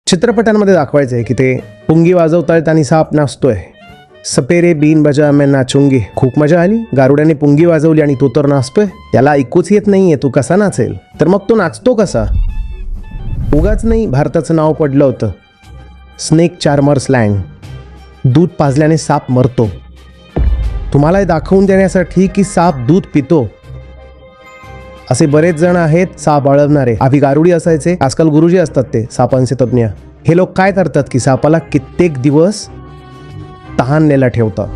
चित्रपटांमध्ये दाखवायचंय की ते पुंगी वाजवतायत आणि साप नाचतोय. सपेरे बीन बजा मैं नाचूंगी. खूप मजा आली, गारुड्याने पुंगी वाजवली आणि तो तर नाचतोय. त्याला ऐकूच येत नाहीये तो कसा नाचेल. तर मग तो नाचतो कसा? उगाच नाही भारताचं नाव पडलं होतं. Snake charmers land. दूध पाजल्याने साप मरतो. तुम्हाला हे दाखवून देण्यासाठी की साप दूध पितो. असे बरेच जण आहेत साप बाळगणारे. आधी गारुडी असायचे, आजकाल गुरुजी असतात ते सापांचे तज्ज्ञ. हे लोक काय करतात की सापाला कित्येक दिवस तहानलेला ठेवतात.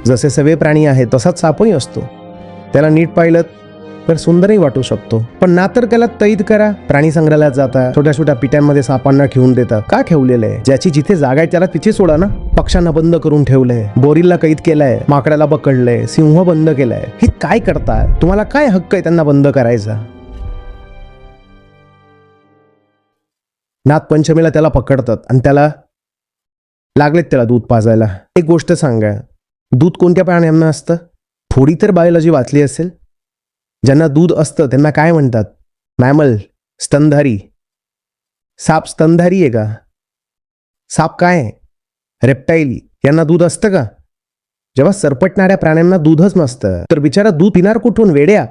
जसे सगळे प्राणी आहेत तसाच सापही असतो. त्याला नीट पाहिलं तर सुंदरही वाटू शकतो, पण ना तर त्याला कैद करा. प्राणी संग्रहालयात जाता, छोट्या छोट्या पिट्यांमध्ये सापांना ठेवून देतात. का ठेवलेलं आहे? ज्याची जिथे जागा आहे त्याला तिथे सोडा ना. पक्ष्यांना बंद करून ठेवलंय, बोरीला कैद केलंय, माकडाला पकडलंय, सिंह बंद केलाय. हे काय करताय? तुम्हाला काय हक्क आहे त्यांना बंद करायचा? नागपंचमीला त्याला पकडतात आणि त्याला लागलेत त्याला दूध पाजायला. एक गोष्ट सांगा, दूध कोणत्या प्राण्यांना असतं? थोडी तर बायोलॉजी वाचली असेल. ज्यांना दूध असतं त्यांना काय म्हणतात? मॅमल, स्तनधारी. साप स्तनधारी आहे का? साप काय आहे? रेप्टाईल. यांना दूध असतं का? जेव्हा सरपटणाऱ्या प्राण्यांना दूधच नसतं तर बिचारा दूध पिणार कुठून वेड्या?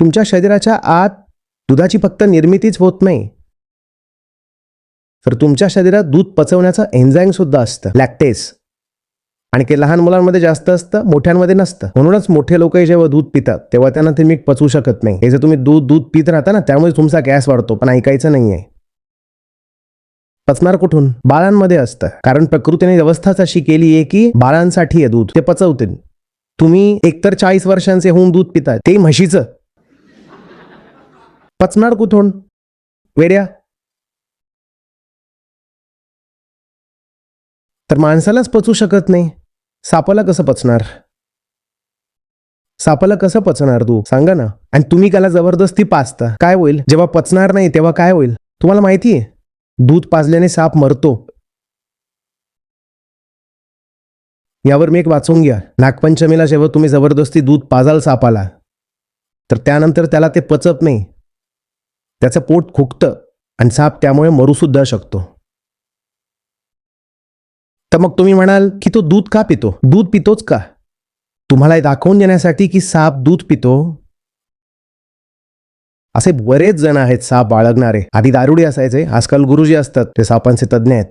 तुमच्या शरीराच्या आत दुधाची फक्त निर्मितीच होत नाही, तर तुमच्या शरीरात दूध पचवण्याचं एन्झाईम सुद्धा असतं, लॅक्टेस. आणि ते लहान मुलांमध्ये जास्त असतं, मोठ्यांमध्ये नसतं. म्हणूनच मोठे लोकही जेव्हा दूध पितात तेव्हा त्यांना ते मीठ पचवू शकत नाही. हे जर तुम्ही दूध पित राहता ना, त्यामुळे तुमचा गॅस वाढतो. पण ऐकायचं नाहीये. पचणार कुठून? बाळांमध्ये असतं. कारण प्रकृतीने व्यवस्थाच अशी केली आहे की बाळांसाठी आहे दूध, ते पचवतील. तुम्ही एकतर 40 वर्षांचे होऊन दूध पिताय, ते म्हशीचं. पचणार कुठून वेड्या? तर माणसालाच पचू शकत नाही, सापाला कसं पचणार? सापाला कसं पचणार दूध सांगा ना? आणि तुम्ही त्याला जबरदस्ती पाजता. काय होईल जेव्हा पचणार नाही तेव्हा? काय होईल तुम्हाला माहिती आहे? दूध पाजल्याने साप मरतो. यावर मी एक वाचून घ्या. नागपंचमीला जेव्हा तुम्ही जबरदस्ती दूध पाजाल सापाला, तर त्यानंतर त्याला ते पचत नाही, त्याचं पोट खुकतं आणि साप त्यामुळे मरू सुद्धा शकतो. तर मग तुम्ही म्हणाल की तो दूध का पितो? दूध पितोच का? तुम्हाला हे दाखवून देण्यासाठी की साप दूध पितो. असे बरेच जण आहेत साप बाळगणारे. आधी दारुडे असायचे, आजकाल गुरुजी असतात ते सापांचे तज्ज्ञ आहेत.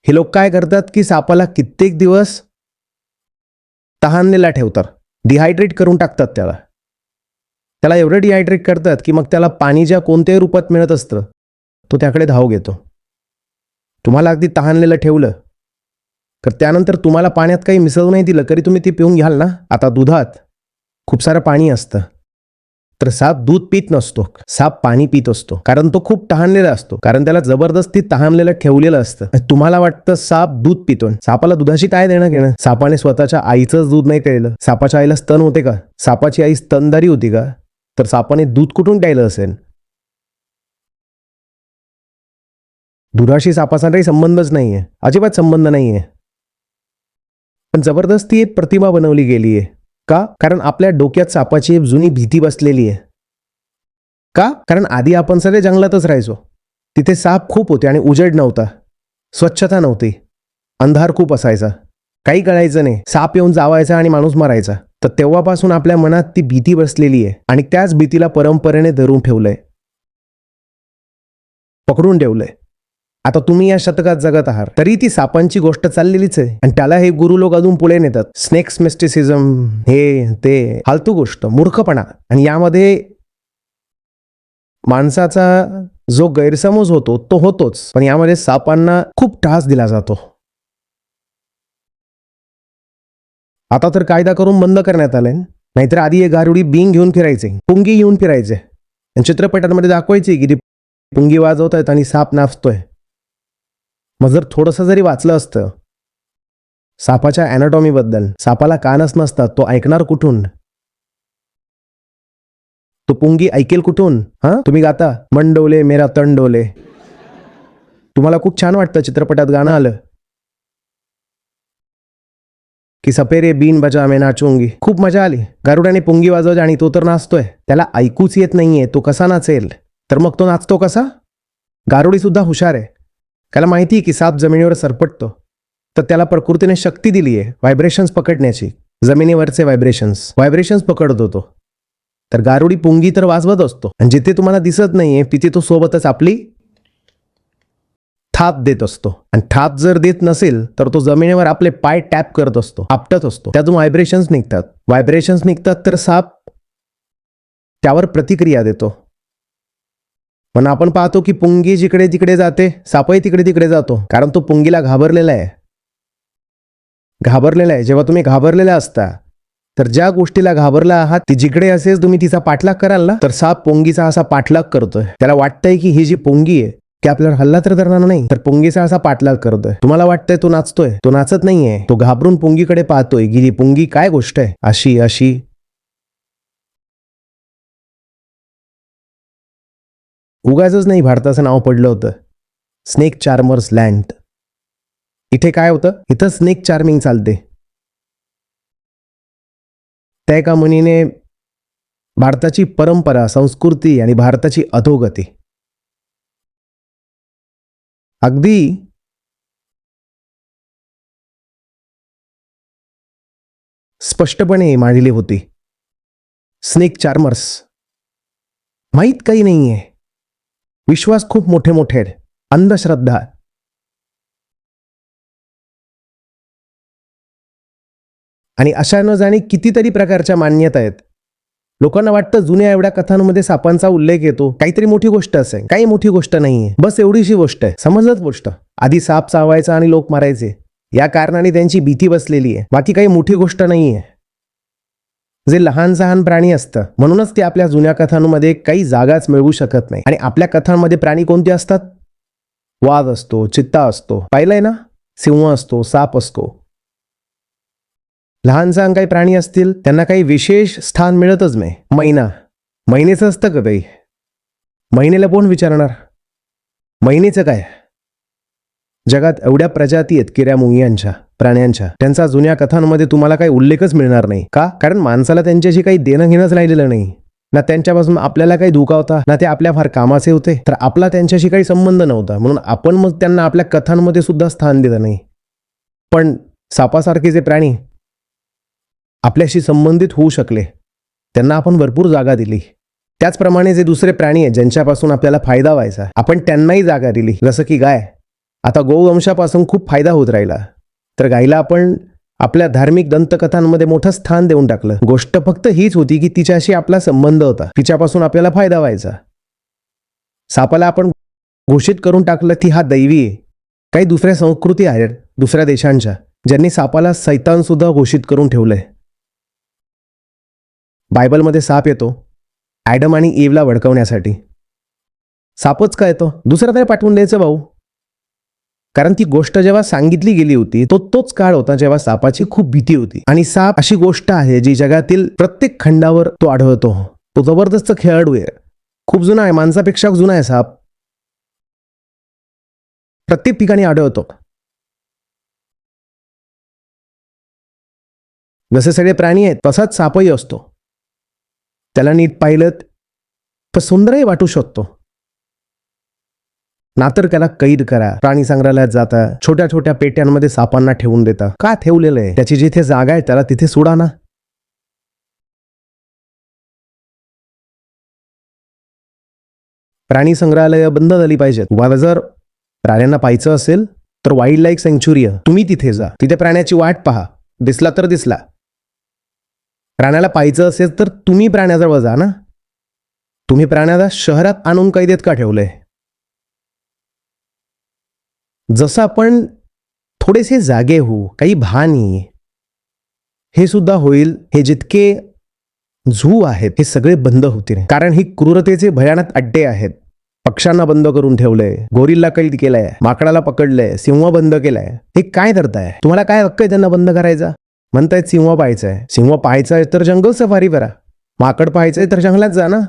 हे लोक काय करतात की सापाला कित्येक दिवस तहानलेला ठेवतात, डिहायड्रेट करून टाकतात. त्याला एवढं डिहायड्रेट करतात की मग त्याला पाणी ज्या कोणत्याही रूपात मिळत असतं तो त्याकडे धाव घेतो. तुम्हाला अगदी तहानलेलं ठेवलं तर त्यानंतर तुम्हाला पाण्यात काही मिसळून नाही दिलं तरी तुम्ही ते पिऊन घ्याल ना. आता दुधात खूप सारं पाणी असतं, तर साप दूध पित नसतो, साप पाणी पित असतो. कारण तो खूप तहानलेला असतो, कारण त्याला जबरदस्ती तहानलेलं ठेवलेलं असतं. तुम्हाला वाटतं साप दूध पितो. सापाला दुधाशी काय देणं घेणं? सापाने स्वतःच्या आईचंच दूध नाही प्यायलं. सापाच्या आईला स्तन होते का? सापाची आई स्तनधारी होती का? तर सापाने दूध कुठून प्यायलं असेल? दुधाशी सापाचा काही संबंधच नाहीये, अजिबात संबंध नाहीये. पण जबरदस्ती एक प्रतिमा बनवली गेली आहे. का? कारण आपल्या डोक्यात सापाची एक जुनी भीती बसलेली आहे. का? कारण आधी आपण सगळे जंगलातच राहायचो. तिथे साप खूप होते आणि उजेड नव्हता, स्वच्छता नव्हती, अंधार खूप असायचा, काही कळायचं नाही. साप येऊन जावायचा आणि माणूस मरायचा. तर तेव्हापासून आपल्या मनात ती भीती बसलेली आहे आणि त्याच भीतीला परंपरेने धरून ठेवलंय, पकडून ठेवलंय. आता तुम्ही या शतकात जगत आहात तरी ती सापांची गोष्ट चाललेलीच आहे आणि त्याला हे गुरु लोक अजून पुढे नेतात. स्नेक्स मिस्टिसिझम, हे ते फालतू गोष्ट, मूर्खपणा. आणि यामध्ये माणसाचा जो गैरसमज होतो तो होतोच, पण यामध्ये सापांना खूप त्रास दिला जातो. आता तर कायदा करून बंद करण्यात आलाय. नाहीतर आधी हे गारुडी बिंग घेऊन फिरायचे, पुंगी घेऊन फिरायचे आणि चित्रपटांमध्ये दाखवायचे की ती पुंगी वाजवतायत आणि साप नाचतोय. मग जर थोडंसं जरी वाचलं असतं सापाच्या ॲनाटॉमी बद्दल, सापाला कानच नसतात, तो ऐकणार कुठून? तो पुंगी ऐकेल कुठून? तुम्ही गाता मन डोले मेरा तन डोले. तुम्हाला खूप छान वाटतं चित्रपटात गाणं आलं की सपेरे बीन बजा मैं नाचूंगी. खूप मजा आली, गारुड्याने पुंगी वाजवली आणि तो तर नाचतोय. त्याला ऐकूच येत नाहीये, तो कसा नाचेल? तर मग तो नाचतो कसा? गारुडी सुद्धा हुशार आहे. त्याला माहिती आहे की साप जमिनीवर सरपटतो, तर त्याला प्रकृतीने शक्ती दिली आहे व्हायब्रेशन्स पकडण्याची. जमिनीवरचे व्हायब्रेशन्स पकडतो तो. तर गारुडी पुंगी तर वाजवत असतो, आणि जिथे तुम्हाला दिसत नाहीये तिथे तो सोबतच आपली थाप देत असतो. आणि थाप जर देत नसेल तर तो जमिनीवर आपले पाय टॅप करत असतो, आपटत असतो. त्यातून व्हायब्रेशन्स निघतात तर साप त्यावर प्रतिक्रिया देतो. पण आपण पाहतो की पुंगी जिकडे तिकडे जाते, सापही तिकडे तिकडे जातो, कारण तो पुंगीला घाबरलेला आहे. जेव्हा तुम्ही घाबरलेला असता, तर ज्या गोष्टीला घाबरला आहात ती जिकडे असेल तुम्ही तिचा पाठलाग कराल ना, तर साप पुंगीचा असा पाठलाग करतोय. त्याला वाटतंय की ही जी पुंगी आहे की आपल्याला हल्ला तर करणार नाही, तर पुंगीचा असा पाठलाग करतोय. तुम्हाला वाटतंय तो नाचतोय, तो नाचत नाहीये. तो घाबरून पुंगीकडे पाहतोय की ही पुंगी काय गोष्ट आहे. अशी उगाचच नाही भारताचं नाव पडलं होतं स्नेक चार्मर्स लँड. इथे काय होतं? इथं स्नेक चार्मिंग चालते. त्या एका मुनीने भारताची परंपरा, संस्कृती आणि भारताची अधोगती अगदी स्पष्टपणे मांडली होती. स्नेक चार्मर्स, माहीत काही नाहीये, विश्वास खूप मोठे मोठे आहेत, अंधश्रद्धा. आणि अशा न जाणे कितीतरी प्रकारच्या मान्यता आहेत. लोकांना वाटतं जुन्या एवढ्या कथांमध्ये सापांचा उल्लेख येतो, काहीतरी मोठी गोष्ट असेल. काही मोठी गोष्ट नाहीये, बस एवढीशी गोष्ट आहे. समजलंच गोष्ट. आधी साप चावायचा आणि लोक मारायचे, या कारणाने त्यांची भीती बसलेली आहे. बाकी काही मोठी गोष्ट नाहीये. जे लहान सहान प्राणी असतं म्हणूनच ते आपल्या जुन्या कथांमध्ये काही जागाच मिळवू शकत नाही. आणि आपल्या कथांमध्ये प्राणी कोणते असतात? वाघ असतो, चित्ता असतो, पाहिलंय ना, सिंह असतो, साप असतो. लहान सहान काही प्राणी असतील त्यांना काही विशेष स्थान मिळतच नाही. महिनेचं असतं का काही? महिनेला कोण विचारणार? महिनेचं काय? जगात एवढ्या प्रजाती आहेत किड्या मुंग्यांच्या, प्राण्यांच्या, त्यांचा जुन्या कथांमध्ये तुम्हाला काही उल्लेखच मिळणार नाही. का? कारण माणसाला त्यांच्याशी काही देणं घेणंच राहिलेलं नाही. ना त्यांच्यापासून आपल्याला काही धोका होता, ना ते आपल्या फार कामाचे होते, तर आपला त्यांच्याशी काही संबंध नव्हता. म्हणून आपण मग त्यांना आपल्या कथांमध्ये सुद्धा स्थान दिलं नाही. पण सापासारखे जे प्राणी आपल्याशी संबंधित होऊ शकले, त्यांना आपण भरपूर जागा दिली. त्याचप्रमाणे जे दुसरे प्राणी आहेत ज्यांच्यापासून आपल्याला फायदा व्हायचा, आपण त्यांनाही जागा दिली. जसं की गाय. आता गोवंशापासून खूप फायदा होत राहिला, तर गायीला आपण आपल्या धार्मिक दंतकथांमध्ये मोठं स्थान देऊन टाकलं. गोष्ट फक्त हीच होती की तिच्याशी आपला संबंध होता, तिच्यापासून आपल्याला फायदा व्हायचा. सापाला आपण घोषित करून टाकलं की हा दैवी आहे. काही दुसऱ्या संस्कृती आहेत दुसऱ्या देशांच्या, ज्यांनी सापाला सैतान सुद्धा घोषित करून ठेवलंय. बायबलमध्ये साप येतो ॲडम आणि ईवला भडकवण्यासाठी. सापच का येतो? दुसरा तरी पाठवून द्यायचं भाऊ. कारण ती गोष्ट जेव्हा सांगितली गेली होती तोच काळ होता जेव्हा सापाची खूप भीती होती. आणि साप अशी गोष्ट आहे जी जगातील प्रत्येक खंडावर तो आढळतो. तो जबरदस्त खेळाडू आहे, खूप जुना आहे, माणसापेक्षा जुना आहे साप. प्रत्येक ठिकाणी आढळतो. जसे सगळे प्राणी आहेत तसाच सापही असतो. त्याला नीट पाहिलं तर सुंदरही वाटू शकतो. नातर त्याला कैद करा, प्राणी संग्रहालयात जाता, छोट्या छोट्या पेट्यांमध्ये सापांना ठेवून देता. का ठेवलेलं आहे? त्याची जिथे जागा आहे त्याला तिथे सोडा ना. प्राणी संग्रहालय बंद झाली पाहिजेत. तुम्हाला जर प्राण्यांना पाहायचं असेल तर वाईल्ड लाईफ सँक्च्युरी आहे, तुम्ही तिथे जा. तिथे प्राण्याची वाट पहा, दिसला तर दिसला. प्राण्याला पाहायचं असेल तर तुम्ही प्राण्याजवळ जा ना. तुम्ही प्राण्याला शहरात आणून कैदेत का ठेवलंय? जसं आपण थोडेसे जागे होऊ, काही भान येईल, हे सुद्धा होईल. हे जितके झू आहेत हे सगळे बंद होतील. कारण ही क्रूरतेचे भयानक अड्डे आहेत. पक्ष्यांना बंद करून ठेवलंय, गोरिल्ला कैद केलाय, माकडाला पकडलंय, सिंह बंद केलाय. हे काय करताय? तुम्हाला काय हक्क आहे त्यांना बंद करायचा? म्हणतायत सिंह पाहायचंय. सिंह पाहायचंय तर जंगल सफारी करा. माकड पाहायचंय तर जंगलात जा ना.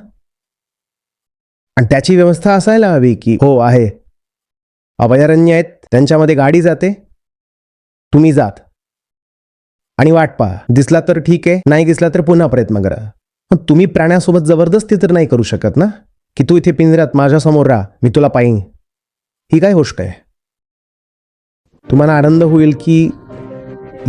आणि त्याची व्यवस्था असायला हवी की हो आहे, अभयारण्य आहेत, त्यांच्यामध्ये गाडी जाते, तुम्ही जात आणि वाट पहा. दिसला तर ठीक आहे, नाही दिसला तर पुन्हा प्रयत्न करा. पण तुम्ही प्राण्यासोबत जबरदस्ती तर नाही करू शकत ना. की तू इथे पिंजऱ्यात माझ्यासमोर राहा, मी तुला पाहीन. ही काय गोष्ट आहे? तुम्हाला आनंद होईल की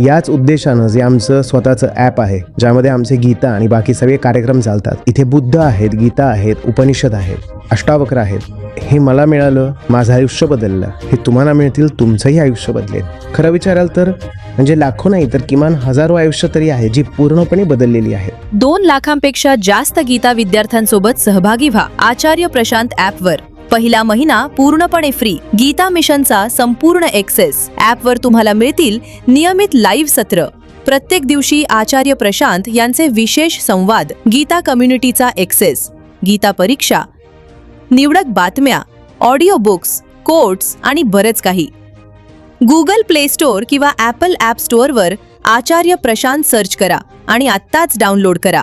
याच उद्देशानं जे आमचं स्वतःचं ॲप आहे, ज्यामध्ये आमचे गीता आणि बाकी सगळे कार्यक्रम चालतात, इथे बुद्ध आहेत, गीता आहेत, उपनिषद आहेत, अष्टावक्र आहेत. हे मला मिळालं, माझं आयुष्य बदललं. हे तुम्हाला मिळतील, तुमचंही आयुष्य बदलेल. खरं विचाराल तर म्हणजे लाखो नाही तर किमान हजारो आयुष्य तरी आहे जी पूर्णपणे बदललेली आहेत. 2 लाखांपेक्षा जास्त गीता विद्यार्थ्यांसोबत सहभागी व्हा आचार्य प्रशांत ॲपवर. पहिला महिना पूर्णपणे फ्री. गीता मिशनचा संपूर्ण एक्सेस. ॲपवर तुम्हाला मिळतील नियमित लाईव्ह सत्र, प्रत्येक दिवशी आचार्य प्रशांत यांचे विशेष संवाद, गीता कम्युनिटीचा एक्सेस, गीता परीक्षा, निवडक बातम्या, ऑडिओ बुक्स, कोट्स आणि बरेच काही. गुगल प्ले स्टोअर किंवा ॲपल ॲप स्टोअरवर आचार्य प्रशांत सर्च करा आणि आत्ताच डाउनलोड करा.